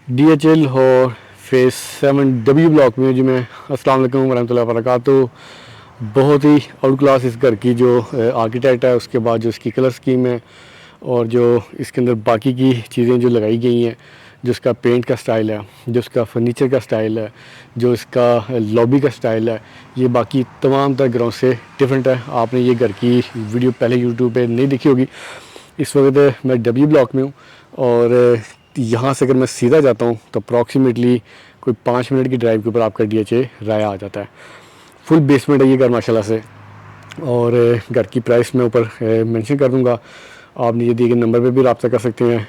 DHL और face 7W block में जी मैं अस्सलाम वालेकुम वरहमतुल्लाहि वबरकातुहू। बहुत ही आउट क्लास इस घर की जो आर्किटेक्ट है, उसके बाद जो इसकी कलर स्कीम है और जो इसके अंदर बाकी की चीज़ें जो लगाई गई हैं, जो इसका पेंट का स्टाइल है, जो इसका फर्नीचर का स्टाइल है, जो इसका लॉबी का स्टाइल है, ये बाकी तमाम तर घरों से डिफरेंट है। आपने ये घर की वीडियो पहले यूट्यूब पे नहीं देखी होगी। इस वक्त मैं डब्ल्यू ब्लॉक में हूँ और यहाँ से अगर मैं सीधा जाता हूँ तो अप्रॉक्सीमेटली कोई 5 मिनट की ड्राइव के ऊपर आपका DHA राया आ जाता है। फुल बेसमेंट है ये घर माशाल्लाह से। और घर की प्राइस मैं ऊपर मेंशन कर दूँगा। आप ये दिए गए नंबर पे भी रब्ता कर सकते हैं,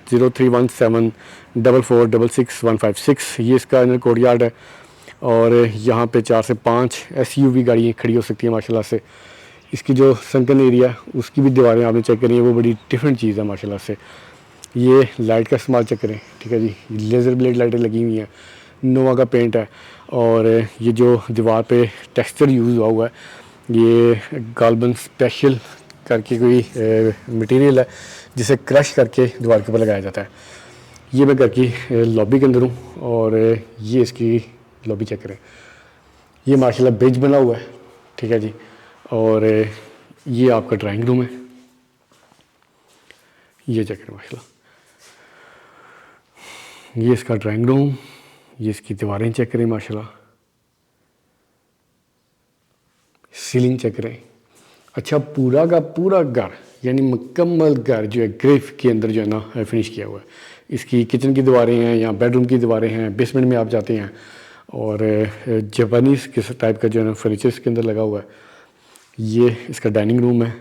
031744666156। ये इसका इनर कोर्टयार्ड है और यहाँ पे 4 से 5 SUV गाड़ियाँ खड़ी हो सकती हैं माशाल्लाह से। इसकी जो संकन एरिया उसकी भी दीवारें आपने चेक करी हैं, वो बड़ी डिफरेंट चीज़ है माशाल्लाह से। ये लाइट का इस्तेमाल चेक करें, ठीक है जी, लेज़र ब्लेड लाइटें लगी हुई हैं, नोवा का पेंट है। और ये जो दीवार पे टेक्सचर यूज़ हुआ है, ये गालबन स्पेशल करके कोई मटेरियल है जिसे क्रश करके दीवार के ऊपर लगाया जाता है। ये मैं घर की लॉबी के अंदर हूँ और ये इसकी लॉबी चेक करें। ये माशाल्लाह ब्रिज बना हुआ है, ठीक है जी। और ये आपका ड्राइंग रूम है, ये चेक करें माशाल्लाह। ये इसका ड्राइंग रूम, ये इसकी दीवारें चेक करें माशाल्लाह। सीलिंग चेक करें। अच्छा, पूरा का पूरा घर यानी मुकम्मल घर जो है ग्रिफ के अंदर जो है ना फिनिश किया हुआ है। इसकी किचन की दीवारें हैं या बेडरूम की दीवारें हैं, बेसमेंट में आप जाते हैं और जापानीज़ किस टाइप का जो है ना फर्नीचर इसके अंदर लगा हुआ है। ये इसका डाइनिंग रूम है,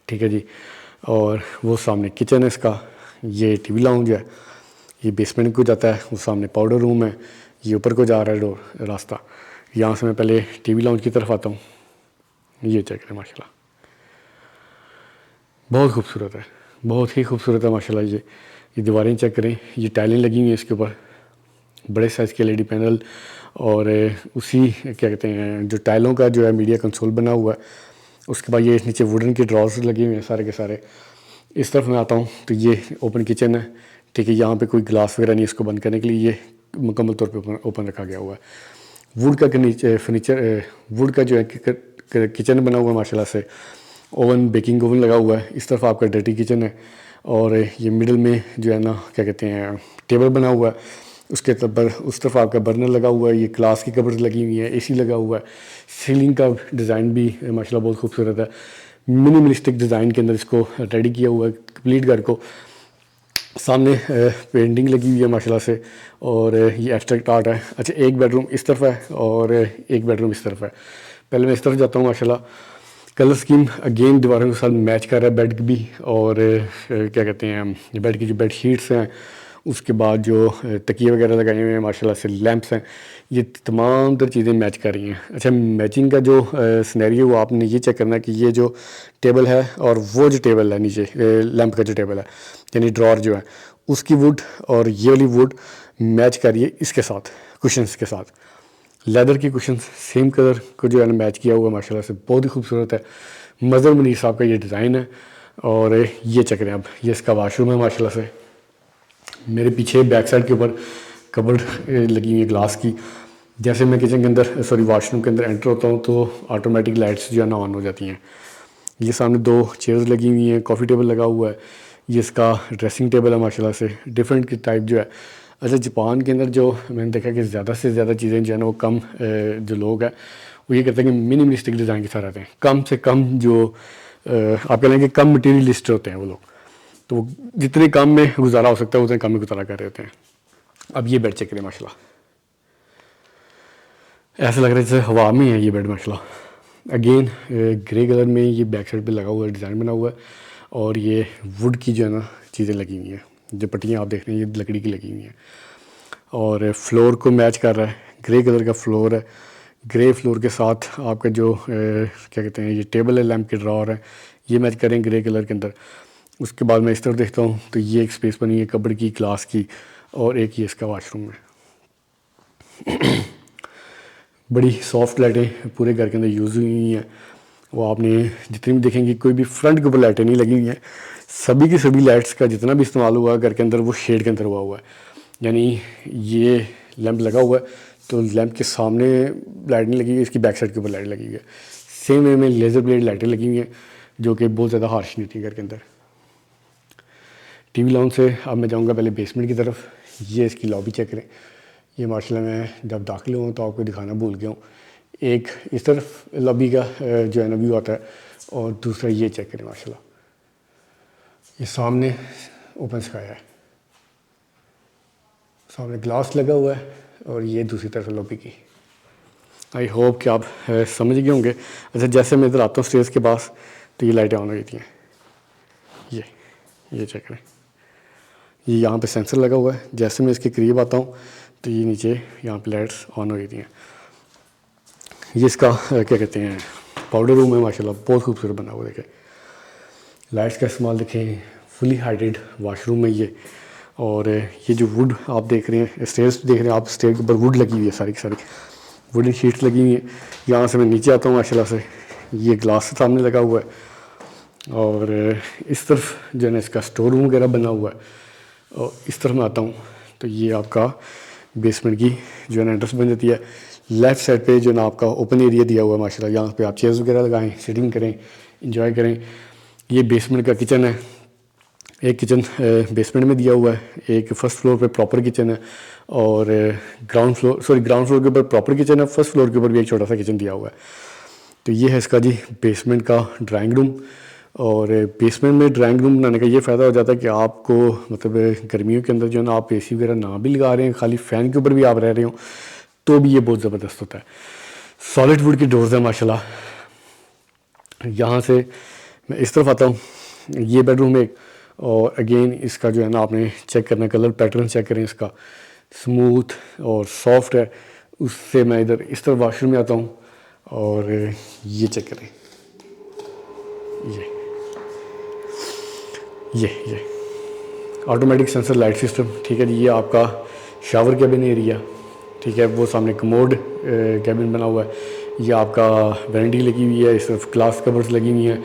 ठीक है जी। और वो सामने किचन है इसका, ये टीवी लाउंज है, ये बेसमेंट को जाता है, वो सामने पाउडर रूम है, ये ऊपर को जा रहा है डोर रास्ता। यहाँ से मैं पहले टीवी लाउंज की तरफ आता हूँ। ये चेक करें माशाल्लाह, बहुत खूबसूरत है, बहुत ही खूबसूरत है माशाल्लाह। ये दीवारें चेक करें, ये टाइलें लगी हुई हैं इसके ऊपर, बड़े साइज़ के LED पैनल। और उसी क्या कहते हैं जो टाइलों का जो है मीडिया कंसोल बना हुआ है। उसके बाद ये नीचे वुडन के ड्रॉर्स लगे हुए हैं सारे के सारे। इस तरफ मैं आता हूँ तो ये ओपन किचन है, ठीक है। यहाँ पे कोई ग्लास वगैरह नहीं, इसको बंद करने के लिए ये मुकम्मल तौर पे ओपन रखा गया हुआ है। वुड का नीचे फर्नीचर, वुड का जो है किचन बना हुआ है माशाल्लाह से। ओवन, बेकिंग ओवन लगा हुआ है। इस तरफ आपका डर्टी किचन है और ये मिडल में जो है ना क्या कहते हैं टेबल बना हुआ है। उसके ऊपर उस तरफ आपका बर्नर लगा हुआ है, ये ग्लास की कबर्स लगी हुई है, AC लगा हुआ है। सीलिंग का डिज़ाइन भी माशाल्लाह बहुत खूबसूरत है। मिनिमलिस्टिक डिज़ाइन के अंदर इसको रेडी किया हुआ है कंप्लीट घर को। सामने पेंटिंग लगी हुई है माशाल्लाह से और ये एब्स्ट्रैक्ट आर्ट है। अच्छा, एक बेडरूम इस तरफ है और एक बेडरूम इस तरफ है। पहले मैं इस तरफ जाता हूँ माशाल्लाह। कलर स्कीम अगेन दीवारों के साथ मैच कर रहा है, बेड भी। और क्या कहते हैं बेड की जो बेड शीट्स हैं, उसके बाद जो तकिए वगैरह लगाए हुए हैं माशाल्लाह से, लैंप्स हैं, ये तमाम तर चीज़ें मैच कर रही हैं। अच्छा, मैचिंग का जो सिनेरियो वो आपने ये चेक करना है कि ये जो टेबल है और वो जो टेबल है नीचे लैंप का जो टेबल है यानी ड्रॉर जो है उसकी वुड और ये वाली वुड मैच करिए इसके साथ, कुशन्स के साथ। लेदर की कुशन सेम कलर को जो है ना मैच किया हुआ है माशाल्लाह से, बहुत ही खूबसूरत है। मज़र मुनीर साहब का ये डिज़ाइन है। और ये चेक करें अब, ये इसका वाशरूम है माशाल्लाह से। मेरे पीछे बैक साइड के ऊपर कबर्ड लगी हुई है ग्लास की। जैसे मैं किचन के अंदर वाशरूम के अंदर एंटर होता हूँ तो ऑटोमेटिक लाइट्स जो है ना ऑन हो जाती हैं। ये सामने 2 चेयर्स लगी हुई हैं, कॉफ़ी टेबल लगा हुआ है। ये इसका ड्रेसिंग टेबल है माशाल्लाह से, डिफरेंट की टाइप जो है। अच्छा, जापान के अंदर जो मैंने देखा कि ज़्यादा से ज़्यादा चीज़ें जो है ना वो कम जो लोग हैं वो ये कहते हैं कि मिनिमलिस्टिक डिज़ाइन के साथ रहते हैं। कम से कम जो आप कह लेंगे कम मटीरियलिस्ट होते हैं वो लोग, तो जितने कम में गुजारा हो सकता है उतने कम में गुजारा कर रहे होते हैं। अब ये बेड चेक करें माशाल्लाह, ऐसा लग रहा है जैसे हवा में है ये बेड माशाल्लाह। अगेन ग्रे कलर में ये बैक साइड पे लगा हुआ है, डिज़ाइन बना हुआ है। और ये वुड की जो है ना चीज़ें लगी हुई हैं, जो पट्टियाँ आप देख रहे हैं ये लकड़ी की लगी हुई हैं। और फ्लोर को मैच कर रहा है, ग्रे कलर का फ्लोर है। ग्रे फ्लोर के साथ आपका जो क्या कहते हैं ये टेबल है, लैंप के ड्रॉर है, ये मैच करें ग्रे कलर के अंदर। उसके बाद मैं इस तरफ देखता हूँ तो ये एक स्पेस बनी है कबर्ड की, ग्लास की। और एक ये इसका वाशरूम है। बड़ी सॉफ्ट लाइटें पूरे घर के अंदर यूज़ हुई हैं। वो आपने जितनी भी देखेंगे कोई भी फ्रंट के ऊपर लाइटें नहीं लगी हुई हैं। सभी की सभी लाइट्स का जितना भी इस्तेमाल हुआ घर के अंदर वो शेड के अंदर हुआ है। यानी ये लैंप लगा हुआ है तो लैंप के सामने लाइट नहीं लगी हुई, इसकी बैक साइड के ऊपर लाइट लगी हुई है। सेम वे में लेज़र ब्लेड लाइटें लगी हुई हैं जो कि बहुत ज़्यादा हार्श नहीं होती घर के अंदर। टीवी लाउंज से अब मैं जाऊंगा पहले बेसमेंट की तरफ। ये इसकी लॉबी चेक करें। ये माशाल्लाह मैं जब दाखिल हुआ तो आपको दिखाना भूल गया हूँ। एक इस तरफ लॉबी का जो है ना व्यू आता है और दूसरा ये चेक करें माशाल्लाह, ये सामने ओपन स्काई है, सामने ग्लास लगा हुआ है और ये दूसरी तरफ लॉबी की। आई होप कि आप समझ गए होंगे। अच्छा, जैसे मैं इधर आता हूँ स्टेज के पास तो ये लाइटें ऑन हो गई थी। ये चेक करें, ये यहाँ पे सेंसर लगा हुआ है। जैसे मैं इसके करीब आता हूँ तो ये नीचे यहाँ पे लाइट्स ऑन हो गई थी। ये इसका क्या कहते हैं पाउडर रूम है, माशाल्लाह बहुत खूबसूरत बना हुआ। देखें लाइट्स का इस्तेमाल, देखें फुली हाइटेड वाशरूम है ये। और ये जो वुड आप देख रहे हैं, स्टेयर्स देख रहे हैं आप, स्टेयर के ऊपर वुड लगी हुई है, सारी की सारी वुडन शीट्स लगी हुई हैं। यहाँ से मैं नीचे आता हूँ माशाल्लाह से, ये ग्लास सामने लगा हुआ है और इस तरफ जो है ना इसका स्टोर रूम वगैरह बना हुआ है। और इस तरफ मैं आता हूँ तो ये आपका बेसमेंट की जो है ना एंट्रेंस बन जाती है। लेफ़्ट साइड पे जो है ना आपका ओपन एरिया दिया हुआ है माशाल्लाह, यहाँ पे आप चेयर्स वगैरह लगाएं, सिटिंग करें, इंजॉय करें। ये बेसमेंट का किचन है। एक किचन बेसमेंट में दिया हुआ है, एक फ़र्स्ट फ्लोर पे प्रॉपर किचन है और ग्राउंड फ्लोर के ऊपर प्रॉपर किचन है, फर्स्ट फ्लोर के ऊपर भी एक छोटा सा किचन दिया हुआ है। तो ये है इसका जी बेसमेंट का ड्राइंग रूम। और बेसमेंट में ड्राइंग रूम बनाने का ये फ़ायदा हो जाता है कि आपको मतलब गर्मियों के अंदर जो है ना आप एसी वगैरह ना भी लगा रहे हैं, खाली फ़ैन के ऊपर भी आप रह रहे हो तो भी ये बहुत ज़बरदस्त होता है। सॉलिड वुड की डोर्स है माशाल्लाह। यहाँ से मैं इस तरफ आता हूँ, ये बेडरूम है। और अगेन इसका जो है ना आपने चेक करना, कलर पैटर्न चेक करें इसका, स्मूथ और सॉफ्ट है। उससे मैं इधर इस तरफ वाशरूम में आता हूँ और ये चेक करें, ये ऑटोमेटिक सेंसर लाइट सिस्टम, ठीक है जी। ये आपका शावर कैबिन एरिया, ठीक है, वो सामने कमोड कैबिन बना हुआ है। ये आपका वेरेंटी लगी हुई है, इस तरफ ग्लास कवर्स लगी हुई हैं।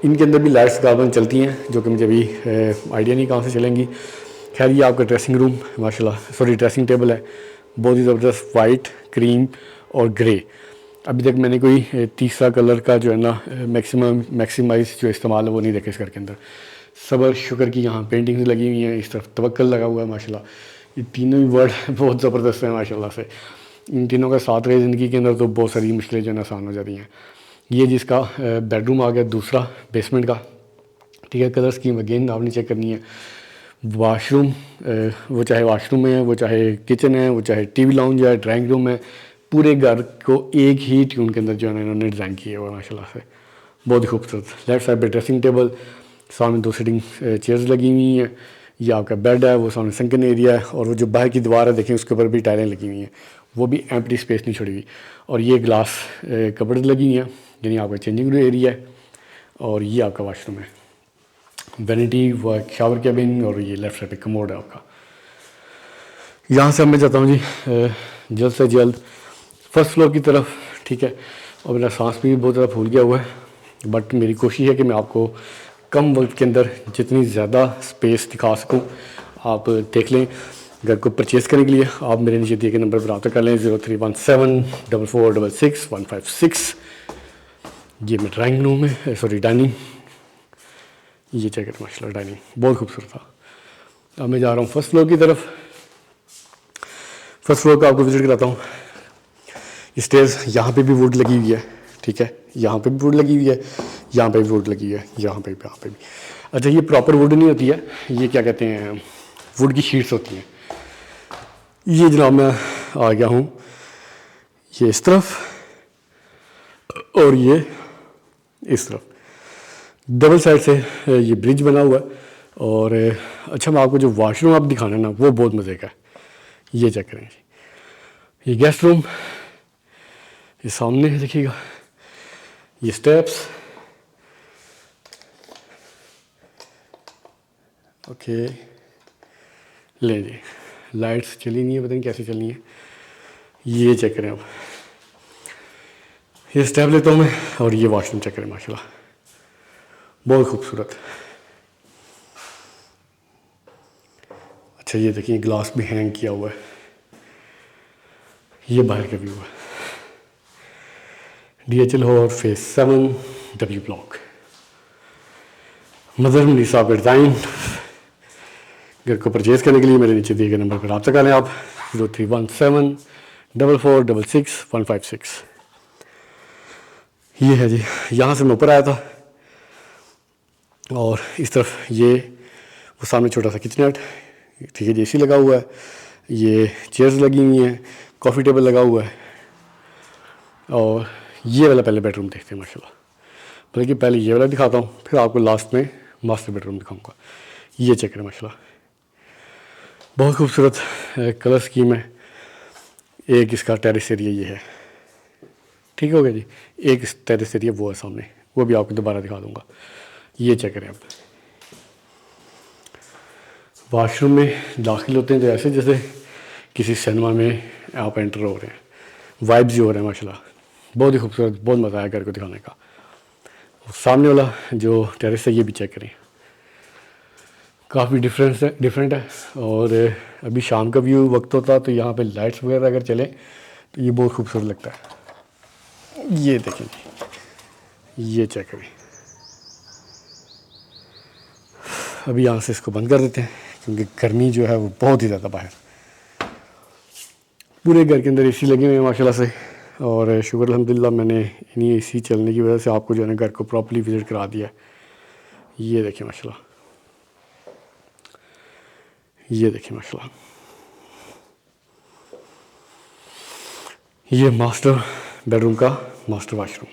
इनके अंदर भी लाइट्स गार्बन चलती हैं जो कि मुझे अभी आइडिया नहीं कहाँ से चलेंगी। खैर ये आपका ड्रेसिंग रूम माशाल्लाह, ड्रेसिंग टेबल है, बहुत ही ज़बरदस्त, वाइट, क्रीम और ग्रे। अभी तक मैंने कोई तीसरा कलर का जो है ना मैक्सिमाइज जो इस्तेमाल है वो नहीं देखा इस घर के अंदर। सबर शुक्र की यहाँ पेंटिंग्स लगी हुई हैं, इस तरफ तवक्कल लगा हुआ है माशाल्लाह। ये तीनों ही वर्ड बहुत ज़बरदस्त हैं माशाल्लाह से। इन तीनों का साथ रहे ज़िंदगी के अंदर तो बहुत सारी मुश्किलें जो है आसान हो जाती हैं। ये जिसका बेडरूम आ गया दूसरा बेसमेंट का, ठीक है। कलर स्कीम अगेन आपने चेक करनी है। वाशरूम, वो चाहे वाशरूम है, वो चाहे किचन है, वो चाहे टीवी लाउंज है, ड्राइंग रूम है, पूरे घर को एक ही ट्यून के अंदर जो है ना इन्होंने डिज़ाइन किया हुआ है माशाल्लाह से, बहुत ही खूबसूरत। लेफ्ट साइड पे ड्रेसिंग टेबल, सामने 2 सिटिंग चेयर्स लगी हुई हैं। ये आपका बेड है, वो सामने संकन एरिया है और वो जो बाहर की दीवार है देखें उसके ऊपर भी टाइलें लगी हुई हैं, वो भी एम्प्टी स्पेस नहीं छोड़ी हुई। और ये ग्लास कपड़े लगी हुई हैं, यानी आपका चेंजिंग रूम एरिया है। और ये आपका वाशरूम है, वैनिटी, वो शावर कैबिन और ये लेफ्ट साइड पे कमोड है आपका। यहाँ से अब मैं जाता हूँ जी जल्द से जल्द फर्स्ट फ्लोर की तरफ, ठीक है। और मेरा सांस भी बहुत ज़्यादा फूल गया हुआ है, बट मेरी कोशिश है कि मैं आपको कम वक्त के अंदर जितनी ज़्यादा स्पेस दिखा सकूं। आप देख लें, घर को परचेज़ करने के लिए आप मेरे नीचे दिए गए नंबर पर रब्ता कर लें, 0317444156। ये मैं ड्राइंग रूम है, डाइनिंग, ये चेक करें माशाल्लाह, डाइनिंग बहुत खूबसूरत था। अब मैं जा रहा हूँ फर्स्ट फ्लोर की तरफ। फर्स्ट फ्लोर का आपको विजिट कराता हूँ। स्टेज यहाँ पे भी वुड लगी हुई है, ठीक है, यहाँ पे भी वुड लगी हुई है, यहाँ पे भी वुड लगी हुई है, यहाँ पे भी। अच्छा, ये प्रॉपर वुड नहीं होती है, ये क्या कहते हैं वुड की शीट्स होती हैं। ये जनाब मैं आ गया हूँ ये इस तरफ और ये इस तरफ, डबल साइड से ये ब्रिज बना हुआ है। और अच्छा, मैं आपको जो वॉशरूम आप दिखाना ना वो बहुत मज़े का है, ये चेक करें। ये गेस्ट रूम, ये सामने है देखिएगा, ये स्टेप्स, ओके। ले जी, लाइट्स चली नहीं है, पता नहीं कैसे चलनी है, ये चेक करें। अब ये स्टेप लेता हूँ मैं और ये वॉशरूम चेक करें माशाल्लाह, बहुत खूबसूरत। अच्छा ये देखिए ग्लास भी हैंग किया हुआ है, ये बाहर का व्यू है। DHL hall phase 7 W block, mother मुनीसा का डिज़ाइन। घर को परचेज करने के लिए मेरे नीचे दिए गए नंबर पर रब्ता करें आप 0317446156। ये है जी, यहाँ से मैं ऊपर आया था और इस तरफ ये वो सामने छोटा सा किचनेट, ठीक है जी, AC लगा हुआ है, ये चेयर्स लगी हुई हैं, कॉफ़ी टेबल लगा हुआ है। और ये वाला पहले बेडरूम देखते हैं माशाल्लाह, बल्कि पहले ये वाला दिखाता हूँ, फिर आपको लास्ट में मास्टर बेडरूम दिखाऊंगा। ये चेक करें माशाल्लाह, बहुत खूबसूरत कलर स्कीम है। एक इसका टेरेस एरिया ये है, ठीक हो गया जी। एक टेरेस एरिया वो है सामने, वो भी आपको दोबारा दिखा दूंगा। ये चेक करें आप, वाशरूम में दाखिल होते हैं तो ऐसे जैसे किसी सिनेमा में आप एंटर हो रहे हैं, वाइब्स जो हो रहे हैं माशाल्लाह, बहुत ही खूबसूरत, बहुत मज़ा आया घर को दिखाने का। सामने वाला जो टेरेस है ये भी चेक करें, काफ़ी डिफरेंट है। और अभी शाम का व्यू वक्त होता तो यहाँ पे लाइट्स वगैरह अगर चले तो ये बहुत खूबसूरत लगता है। ये देखें, ये चेक करें। अभी यहाँ से इसको बंद कर देते हैं क्योंकि गर्मी जो है वो बहुत ही ज़्यादा बाहर। पूरे घर के अंदर AC लगे हुए हैं माशाल्लाह से, और शुक्र अल्हम्दुलिल्लाह मैंने इन्हीं AC चलने की वजह से आपको जो है ना घर को प्रॉपर्ली विज़िट करा दिया। ये देखिए माशाल्लाह, ये देखिए माशाल्लाह, ये मास्टर बेडरूम का मास्टर वाशरूम,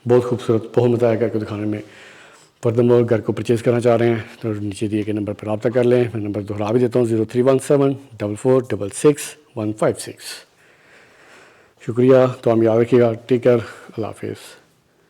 बहुत खूबसूरत, बहुत मज़ा आया घर को दिखाने में। फर्दरमोर घर को परचेज़ करना चाह रहे हैं तो नीचे दिए गए नंबर पर रब्ता कर लें। मैं नंबर दोहरा भी देता हूँ 031744666156। शुक्रिया, तो हम याद रखिएगा। टेक केयर, अल्लाह हाफिज़।